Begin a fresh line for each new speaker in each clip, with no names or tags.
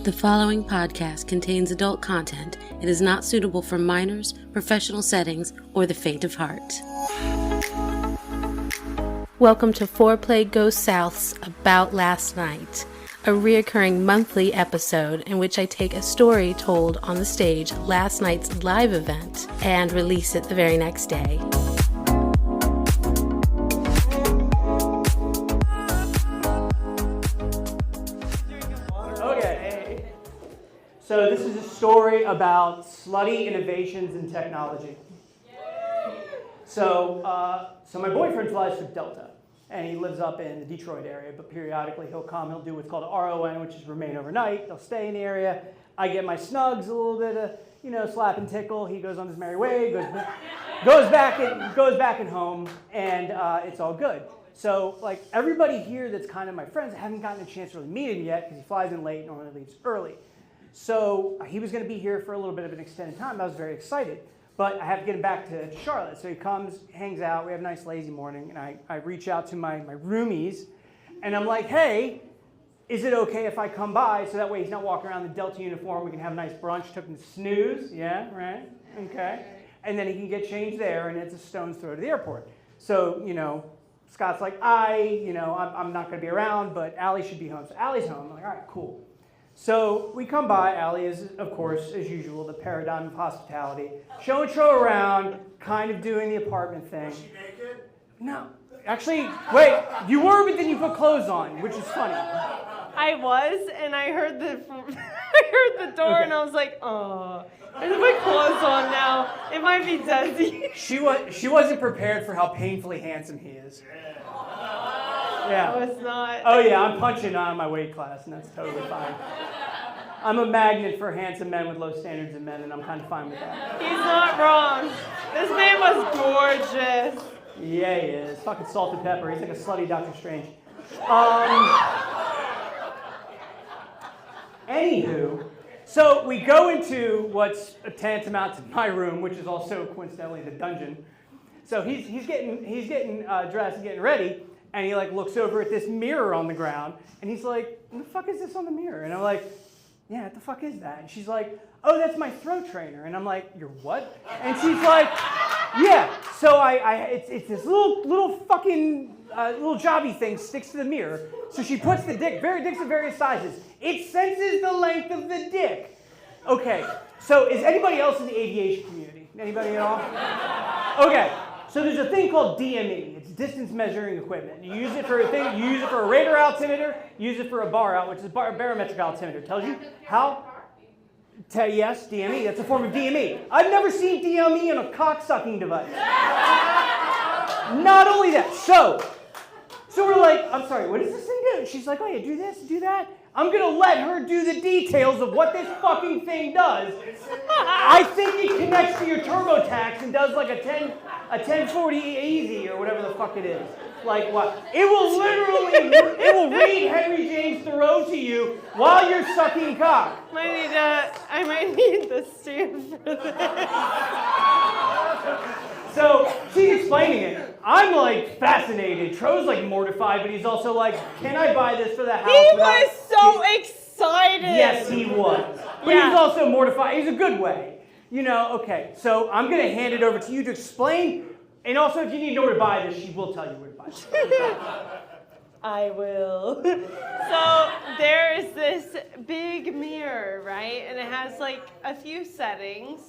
The following podcast contains adult content. It is not suitable for minors, professional settings, or the faint of heart. Welcome to FOREPLAY Goes South's About Last Night, a reoccurring monthly episode in which I take a story told on the stage last night's live event and release it the very next day.
So this is a story about slutty innovations in technology. So my boyfriend flies for Delta, and he lives up in the Detroit area, but periodically he'll do what's called RON, which is remain overnight. They'll stay in the area. I get my snugs, a little bit of, slap and tickle. He goes on his merry way, goes back and home, and it's all good. So like everybody here that's kind of my friends, I haven't gotten a chance to really meet him yet because he flies in late and normally leaves early. So he was going to be here for a little bit of an extended time. I was very excited. But I have to get him back to Charlotte. So he comes, hangs out. We have a nice lazy morning. And I reach out to my roomies. And I'm like, hey, is it okay if I come by? So that way he's not walking around in the Delta uniform. We can have a nice brunch. Took him to Snooze. Yeah, right? Okay. And then he can get changed there. And it's a stone's throw to the airport. So, Scott's like, I'm not going to be around. But Allie should be home. So Allie's home. I'm like, all right, cool. So we come by. Allie is, of course, as usual, the paradigm of hospitality. Show and show around, kind of doing the apartment thing.
Was she naked?
No. Actually, wait, you were, but then you put clothes on, which is funny.
I was, and I heard the door, okay. And I was like, oh, I have my clothes on now. It might be Desi.
She wasn't prepared for how painfully handsome he is. Yeah.
No, it's not.
Oh yeah, I'm punching on my weight class, and that's totally fine. I'm a magnet for handsome men with low standards in men, and I'm kind of fine with that.
He's not wrong. This man was gorgeous.
Yeah, he is. Fucking salt and pepper. He's like a slutty Dr. Strange. Anywho, so we go into what's tantamount to my room, which is also coincidentally the dungeon. So he's getting dressed and getting ready. And he looks over at this mirror on the ground, and he's like, what the fuck is this on the mirror? And I'm like, yeah, what the fuck is that? And she's like, oh, that's my throat trainer. And I'm like, your what? And she's like, yeah. So it's this little fucking little jobby thing sticks to the mirror. So she puts the dicks of various sizes. It senses the length of the dick. Okay, so is anybody else in the aviation community? Anybody at all? Okay. So there's a thing called DME. It's distance measuring equipment. You use it for a radar altimeter, use it for a bar which is a barometric altimeter. It tells you how. Yes, DME. That's a form of DME. I've never seen DME in a cock-sucking device. Not only that. So we're like, I'm sorry, what does this thing do? She's like, oh yeah, do this, do that. I'm going to let her do the details of what this fucking thing does. I think it connects to your TurboTax and does like a 1040 easy or whatever the fuck it is. Like what? It will read Henry James Thoreau to you while you're sucking cock.
I might need the stand for this.
So she's explaining it. I'm fascinated. Tro's mortified, but he's also like, can I buy this for the house?
He was so excited.
Yes, he was. But
yeah.
He's also mortified. He's a good way. Okay. So I'm going to hand it over to you to explain. And also, if you need to know where to buy this, she will tell you where to buy it.
I will. So there is this big mirror, right? And it has a few settings.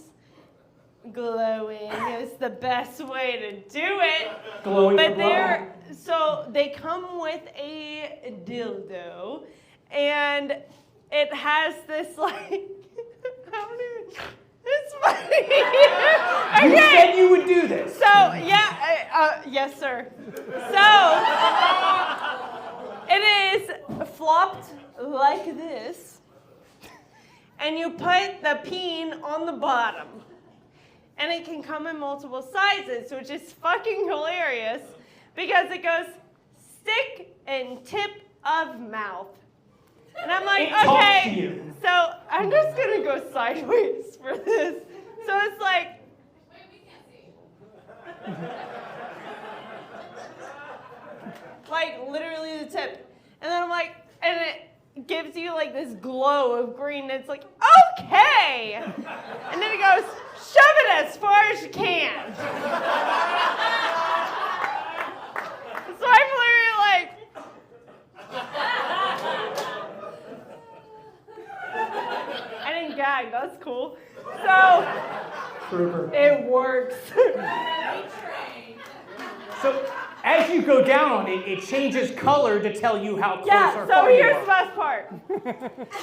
Glowing is the best way to do it.
Glowing.
But so they come with a dildo, and it has this it's funny. Okay.
You said you would do this.
So yeah, yes sir. So it is flopped like this, and you put the peen on the bottom. And it can come in multiple sizes, which is fucking hilarious because it goes stick and tip of mouth. And I'm like, okay, so I'm just going to go sideways for this. So it's like, wait, we can't see. Literally the tip. And then I'm like, and it gives you like this glow of green, and it's like, okay! And then it goes, shove it as far as you can. So I'm literally like, I didn't gag, that's cool. So, it works.
So, as you go down on it, it changes color to tell you how close or
so
far you
here's
are.
the best part.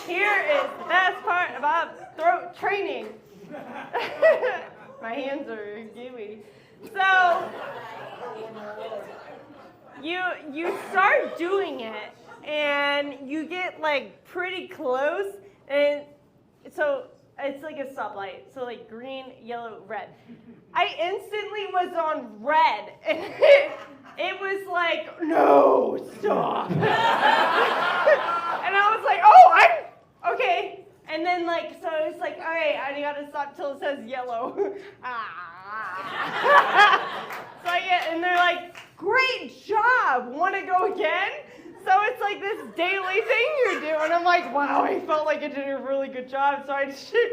Here is the best part about throat training. My hands are gooey. So, you start doing it, and you get like pretty close, and so it's like a stoplight. So like green, yellow, red. I instantly was on red, and it was like, no, stop. And I was like, oh, I'm okay. And then like, so it's like, all right, I gotta stop till it says yellow. So I get, and they're like, great job, wanna go again? So it's like this daily thing you're doing. I'm like, wow, I felt like I did a really good job. So I should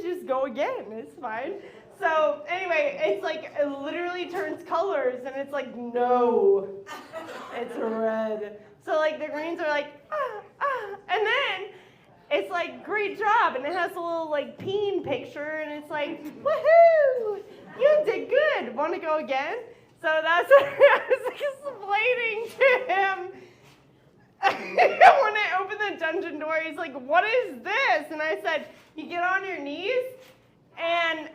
just go again. It's fine. So anyway, it's like it literally turns colors, and it's like no, it's red. So like the greens are like and then it's like great job, and it has a little like peen picture, and it's like woohoo, you did good. Want to go again? So that's what I was explaining to him. When I opened the dungeon door, he's like, what is this? And I said, you get on your knees and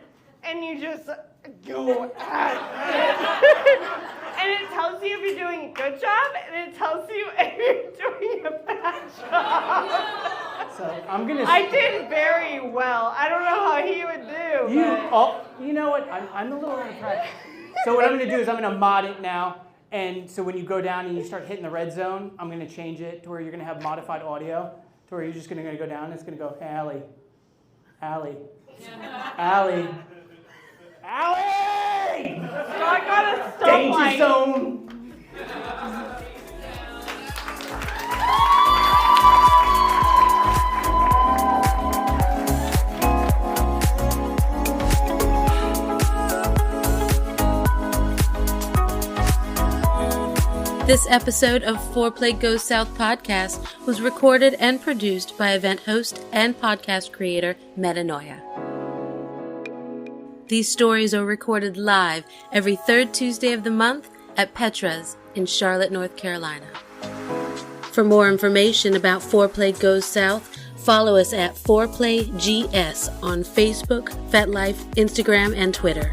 you just go at it. And it tells you if you're doing a good job, and it tells you if you're doing a bad job.
So I
did very well. I don't know how he would do.
You know what? I'm a little impressed. So what I'm going to do is I'm going to mod it now. And so when you go down and you start hitting the red zone, I'm going to change it to where you're going to have modified audio, to where you're just going to go down and it's going to go, Allie, Allie, Allie, Allie!
So I got a stop
Danger
light.
zone!
This episode of FOREPLAY Goes South podcast was recorded and produced by event host and podcast creator Metanoia. These stories are recorded live every third Tuesday of the month at Petra's in Charlotte, North Carolina. For more information about FOREPLAY Goes South, follow us at FOREPLAY GS on Facebook, FetLife, Instagram, and Twitter.